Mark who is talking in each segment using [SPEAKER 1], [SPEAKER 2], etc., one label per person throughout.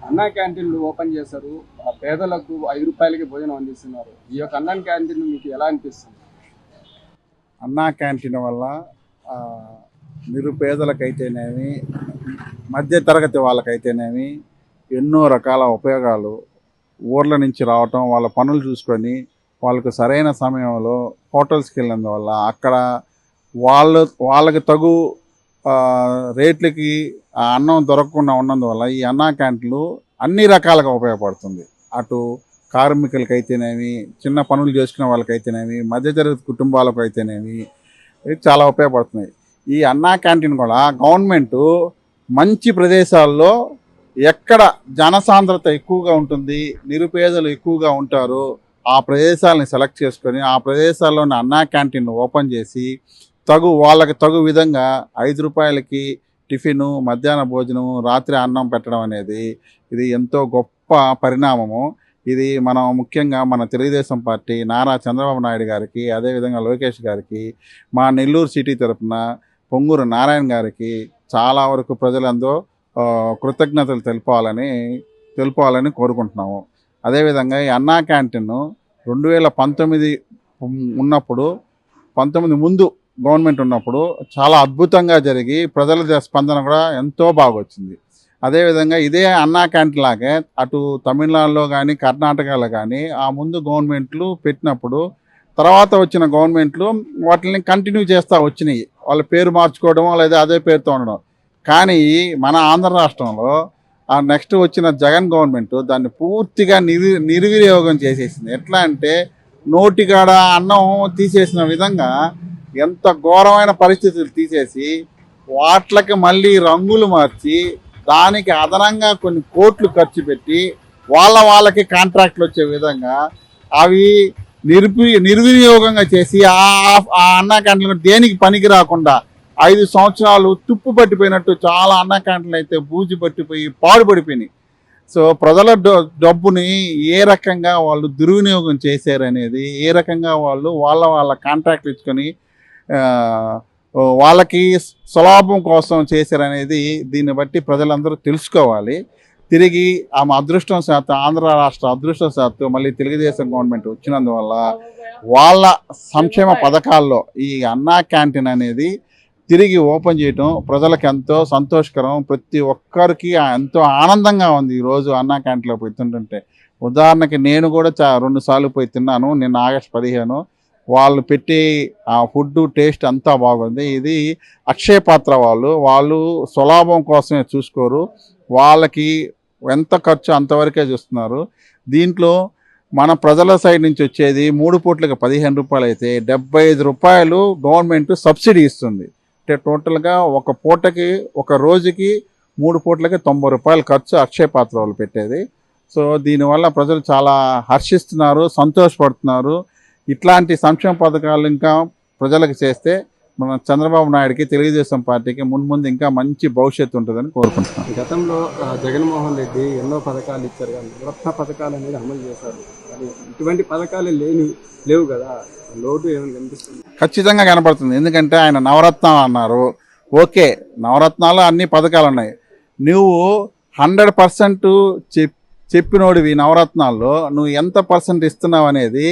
[SPEAKER 1] అన్నా క్యాంటీన్లు ఓపెన్ చేశారు. పేదలకు రూ. 5కి భోజనం అందిస్తున్నారు. ఈ యొక్క అన్నా క్యాంటీన్ మీకు ఎలా అనిపిస్తుంది?
[SPEAKER 2] అన్నా క్యాంటీన్ వల్ల ఆ, నిరుపేదలకైతేనేమి మధ్యతరగతి వాళ్ళకైతేనేమి ఎన్నో రకాల ఉపయోగాలు. ఊర్ల నుంచి రావటం, వాళ్ళ పనులు చూసుకొని వాళ్ళకు సరైన సమయంలో హోటల్స్కి వెళ్ళినందువల్ల అక్కడ వాళ్ళకి తగు ఆ, రేట్లకి ఆ అన్నం దొరకకుండా ఉన్నందువల్ల ఈ అన్నా క్యాంటీన్లు అన్ని రకాలుగా ఉపయోగపడుతుంది. అటు కార్మికులకైతేనేమి, చిన్న పనులు చేసుకునే వాళ్ళకైతేనేమి, మధ్యతరగతి కుటుంబాలకు అయితేనేమి ఇది చాలా ఉపయోగపడుతున్నాయి. ఈ అన్నా క్యాంటీన్ కూడా గవర్నమెంటు మంచి ప్రదేశాల్లో ఎక్కడ జనసాంద్రత ఎక్కువగా ఉంటుంది, నిరుపేదలు ఎక్కువగా ఉంటారు, ఆ ప్రదేశాలని సెలెక్ట్ చేసుకొని ఆ ప్రదేశాల్లోని అన్నా క్యాంటీన్ ఓపెన్ చేసి వాళ్ళకి తగు విధంగా రూ. 5కి టిఫిను, మధ్యాహ్న భోజనం, రాత్రి అన్నం పెట్టడం అనేది ఇది ఎంతో గొప్ప పరిణామము. ఇది మనం ముఖ్యంగా మన తెలుగుదేశం పార్టీ నారా చంద్రబాబు నాయుడు గారికి, అదేవిధంగా లోకేష్ గారికి, మా నెల్లూరు సిటీ తరఫున పొంగూరు నారాయణ గారికి చాలా వరకు ప్రజలందరూ కృతజ్ఞతలు తెలుపాలని కోరుకుంటున్నాము. అదేవిధంగా ఈ అన్నా క్యాంటీన్ 2019 ఉన్నప్పుడు, 19 ముందు గవర్నమెంట్ ఉన్నప్పుడు చాలా అద్భుతంగా జరిగి ప్రజల స్పందన కూడా ఎంతో బాగా వచ్చింది. అదేవిధంగా ఇదే అన్నా క్యాంటీన్ లాగే అటు తమిళనాడులో కానీ కర్ణాటకలో కానీ ఆ ముందు గవర్నమెంట్లు పెట్టినప్పుడు తర్వాత వచ్చిన గవర్నమెంట్లు వాటిని కంటిన్యూ చేస్తూ వచ్చినాయి. వాళ్ళ పేరు మార్చుకోవడం లేదా అదే పేరుతో ఉండడం. కానీ మన ఆంధ్ర రాష్ట్రంలో ఆ నెక్స్ట్ వచ్చిన జగన్ గవర్నమెంట్ దాన్ని పూర్తిగా నిర్వినియోగం చేసేసింది. ఎట్లా అంటే నోటికాడ అన్నం తీసేసిన విధంగా ఎంత ఘోరమైన పరిస్థితులు తీసేసి వాట్లకి మళ్ళీ రంగులు మార్చి దానికి అదనంగా కొన్ని కోట్లు ఖర్చు పెట్టి వాళ్ళకి కాంట్రాక్ట్లు వచ్చే విధంగా అవి నిర్వినియోగంగా చేసి ఆ అన్నా క్యాంటీన్లు దేనికి పనికి రాకుండా 5 సంవత్సరాలు తుప్పు పట్టిపోయినట్టు చాలా అన్నా క్యాంటీన్లు అయితే బూజు పట్టిపోయి పాడుపడిపోయినాయి. సో ప్రజల డబ్బుని ఏ రకంగా వాళ్ళు దుర్వినియోగం చేశారనేది, ఏ రకంగా వాళ్ళు వాళ్ళ కాంట్రాక్ట్లు ఇచ్చుకొని వాళ్ళకి సులాభం కోసం చేశారనేది దీన్ని బట్టి ప్రజలందరూ తెలుసుకోవాలి. తిరిగి ఆమె అదృష్టం శాతం, ఆంధ్ర రాష్ట్ర అదృష్టం శాతం మళ్ళీ తెలుగుదేశం గవర్నమెంట్ వచ్చినందువల్ల వాళ్ళ సంక్షేమ పథకాల్లో ఈ అన్నా క్యాంటీన్ అనేది తిరిగి ఓపెన్ చేయటం ప్రజలకు ఎంతో సంతోషకరం. ప్రతి ఒక్కరికి ఎంతో ఆనందంగా ఉంది ఈరోజు అన్నా క్యాంటీన్లో పోయి తింటుంటే. ఉదాహరణకి నేను కూడా 2 సార్లు పోయి తిన్నాను. నిన్న ఆగస్టు 15 వాళ్ళు పెట్టి ఆ ఫుడ్ టేస్ట్ అంతా బాగుంది. ఇది అక్షయ పాత్ర వాళ్ళు సులాభం కోసమే చూసుకోరు. వాళ్ళకి ఎంత ఖర్చు అంతవరకే చూస్తున్నారు. దీంట్లో మన ప్రజల సైడ్ నుంచి వచ్చేది 3 పూట్లకి రూ. 15 అయితే రూ. 75 గవర్నమెంట్ సబ్సిడీ ఇస్తుంది. అంటే టోటల్గా ఒక పూటకి, ఒక రోజుకి 3 పూట్లకి రూ. 90 ఖర్చు అక్షయ పాత్ర వాళ్ళు పెట్టేది. సో దీనివల్ల ప్రజలు చాలా హర్షిస్తున్నారు, సంతోషపడుతున్నారు. ఇట్లాంటి సంక్షేమ పథకాలు ఇంకా ప్రజలకు చేస్తే మన చంద్రబాబు నాయుడికి, తెలుగుదేశం పార్టీకి ముందు ఇంకా మంచి భవిష్యత్తు ఉంటుందని కోరుకుంటున్నాం.
[SPEAKER 1] గతంలో జగన్మోహన్ రెడ్డి ఎన్నో పథకాలు ఇచ్చారు, కానీ నవరత్న పథకాలు అనేది అమలు చేశారు. కానీ ఇటువంటి పథకాలు లేవు కదా, లోటు ఏమైనా కనిపిస్తుంది?
[SPEAKER 2] ఖచ్చితంగా కనపడుతుంది. ఎందుకంటే ఆయన నవరత్నాలు అన్నారు. ఓకే, నవరత్నాలు అన్ని పథకాలు ఉన్నాయి. నువ్వు 100% చెప్పినోడివి నవరత్నాల్లో నువ్వు ఎంత పర్సెంట్ ఇస్తున్నావు అనేది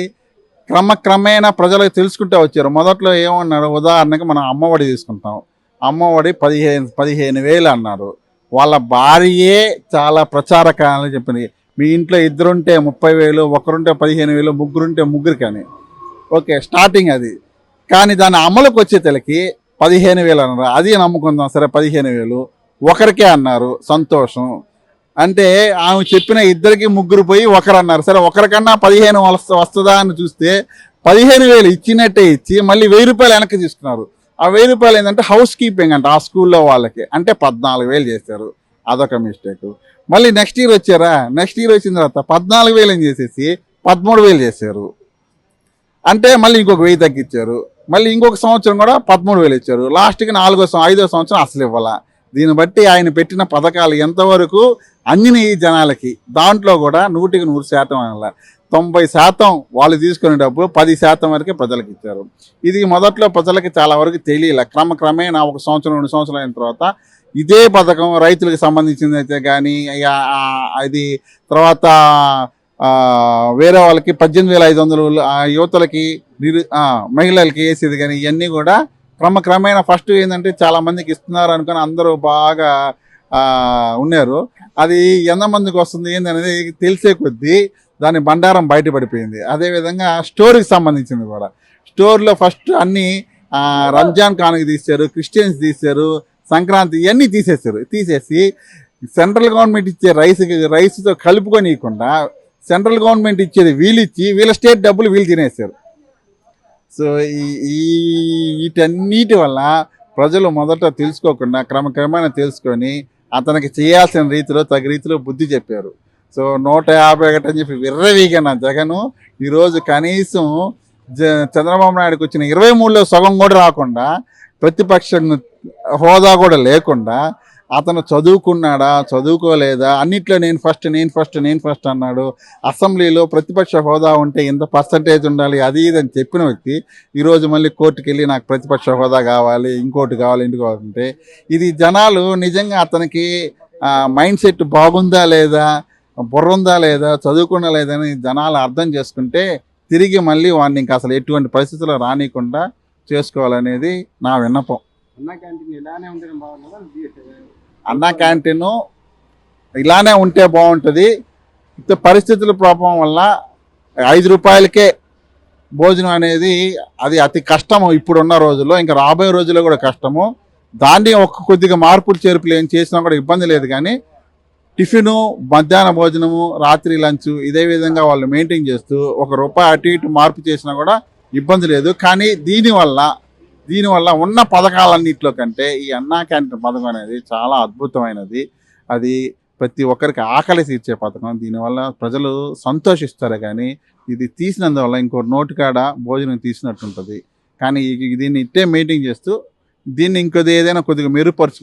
[SPEAKER 2] క్రమక్రమేణా ప్రజలకు తెలుసుకుంటూ వచ్చారు. మొదట్లో ఏమన్నారు, ఉదాహరణకి మనం అమ్మఒడి తీసుకుంటాం. అమ్మఒడి 15,000 అన్నారు. వాళ్ళ భార్యే చాలా ప్రచారకాలని చెప్పింది. మీ ఇంట్లో 2 ఉంటే 30,000, ఒకరుంటే 15,000, ముగ్గురుంటే ముగ్గురికి అని. ఓకే, స్టార్టింగ్ అది. కానీ దాని అమలుకి వచ్చేతలకి 15,000 అన్నారు. అది నమ్ముకుందాం, సరే 15,000 ఒకరికే అన్నారు, సంతోషం. అంటే ఆమె చెప్పిన 2కి 3 పోయి ఒకరు అన్నారు. సరే ఒకరికన్నా 15 వస్తుందా అని చూస్తే 15,000 ఇచ్చినట్టే ఇచ్చి మళ్ళీ రూ. 1,000 వెనక్కి తీసుకున్నారు. ఆ రూ. 1,000 ఏంటంటే హౌస్ కీపింగ్ అంట ఆ స్కూల్లో వాళ్ళకి, అంటే 14,000 చేశారు. అదొక మిస్టేక్. మళ్ళీ నెక్స్ట్ ఇయర్ వచ్చారా, నెక్స్ట్ ఇయర్ వచ్చిన తర్వాత 14,000 చేసేసి 13,000 చేశారు. అంటే మళ్ళీ ఇంకొక 1,000 తగ్గించారు. మళ్ళీ ఇంకొక సంవత్సరం కూడా 13,000 ఇచ్చారు. లాస్ట్కి 5వ సంవత్సరం అసలు ఇవ్వాల. దీన్ని బట్టి ఆయన పెట్టిన పథకాలు ఎంతవరకు అందినాయి జనాలకి, దాంట్లో కూడా 100% అలా 90% వాళ్ళు తీసుకునే డబ్బు 10% వరకే ప్రజలకు ఇచ్చారు. ఇది మొదట్లో ప్రజలకి చాలా వరకు తెలియలే. క్రమక్రమేణా 1 సంవత్సరం 2 సంవత్సరాలు అయిన తర్వాత ఇదే పథకం రైతులకు సంబంధించింది అయితే కానీ అది తర్వాత వేరే వాళ్ళకి 18,500 యువతలకి మహిళలకి వేసేది కానీ ఇవన్నీ కూడా క్రమక్రమేణా ఫస్ట్ ఏంటంటే చాలా మందికి ఇస్తున్నారు అనుకుని అందరూ బాగా ఉన్నారు. అది ఎంతమందికి వస్తుంది ఏందనేది తెలిసే కొద్దీ దాని బండారం బయటపడిపోయింది. అదేవిధంగా స్టోర్కి సంబంధించింది కూడా, స్టోర్లో ఫస్ట్ అన్ని రంజాన్ కానుక తీశారు, క్రిస్టియన్స్ తీశారు, సంక్రాంతి ఇవన్నీ తీసేసి సెంట్రల్ గవర్నమెంట్ ఇచ్చే రైస్తో కలుపుకొనియకుండా సెంట్రల్ గవర్నమెంట్ ఇచ్చేది వీళ్ళిచ్చి వీళ్ళ స్టేట్ డబ్బులు వీళ్ళు తినేశారు. సో వీటన్నిటి వల్ల ప్రజలు మొదట తెలుసుకోకుండా క్రమక్రమేణా తెలుసుకొని అతనికి చేయాల్సిన రీతిలో తగు రీతిలో బుద్ధి చెప్పారు. సో 151 అని చెప్పి విర్రవీగిన జగను ఈరోజు కనీసం చంద్రబాబు నాయుడుకి వచ్చిన 23లో సగం కూడా రాకుండా, ప్రతిపక్ష హోదా కూడా లేకుండా అతను చదువుకున్నాడా చదువుకోలేదా అన్నిట్లో నేను ఫస్ట్ అన్నాడు. అసెంబ్లీలో ప్రతిపక్ష హోదా ఉంటే ఇంత పర్సంటేజ్ ఉండాలి అది ఇది అని చెప్పిన వ్యక్తి ఈరోజు మళ్ళీ కోర్టుకు వెళ్ళి నాకు ప్రతిపక్ష హోదా కావాలి, ఇంకోటి కావాలి, ఇంటికి కావాలంటే ఇది జనాలు నిజంగా అతనికి మైండ్ సెట్ బాగుందా లేదా, బుర్ర ఉందా లేదా, చదువుకున్నా లేదని జనాలు అర్థం చేసుకుంటే తిరిగి మళ్ళీ వాడిని ఇంకా అసలు ఎటువంటి పరిస్థితుల్లో రానియకుండా చేసుకోవాలనేది నా విన్నపం.
[SPEAKER 1] అన్నా క్యాంటీన్ ఇలానే ఉండడం బాగుంటుందా?
[SPEAKER 2] అన్నా క్యాంటీన్ ఇలానే ఉంటే బాగుంటుంది. పరిస్థితుల ప్రభావం వల్ల 5 రూపాయలకే భోజనం అనేది అది అతి కష్టము ఇప్పుడున్న రోజుల్లో, ఇంకా రాబోయే రోజుల్లో కూడా కష్టము. దాన్ని కొద్దిగా మార్పులు చేర్పులు ఏం చేసినా కూడా ఇబ్బంది లేదు. కానీ టిఫిను, మధ్యాహ్న భోజనము, రాత్రి లంచ్ ఇదే విధంగా వాళ్ళు మెయింటైన్ చేస్తూ ₹1 అటు ఇటు మార్పు చేసినా కూడా ఇబ్బంది లేదు. కానీ దీనివల్ల ఉన్న పథకాలన్నింటిలో కంటే ఈ అన్నా క్యాంటీన్ పథకం అనేది చాలా అద్భుతమైనది. అది ప్రతి ఒక్కరికి ఆకలి తీర్చే పథకం. దీనివల్ల ప్రజలు సంతోషిస్తారు. కానీ ఇది తీసినందువల్ల ఇంకో నోటికాడ భోజనం తీసినట్టుంటుంది. కానీ దీన్ని ఇట్టే మెయింటైన్ చేస్తూ దీన్ని ఇంకొద్ది ఏదైనా కొద్దిగా మెరుగుపరుచు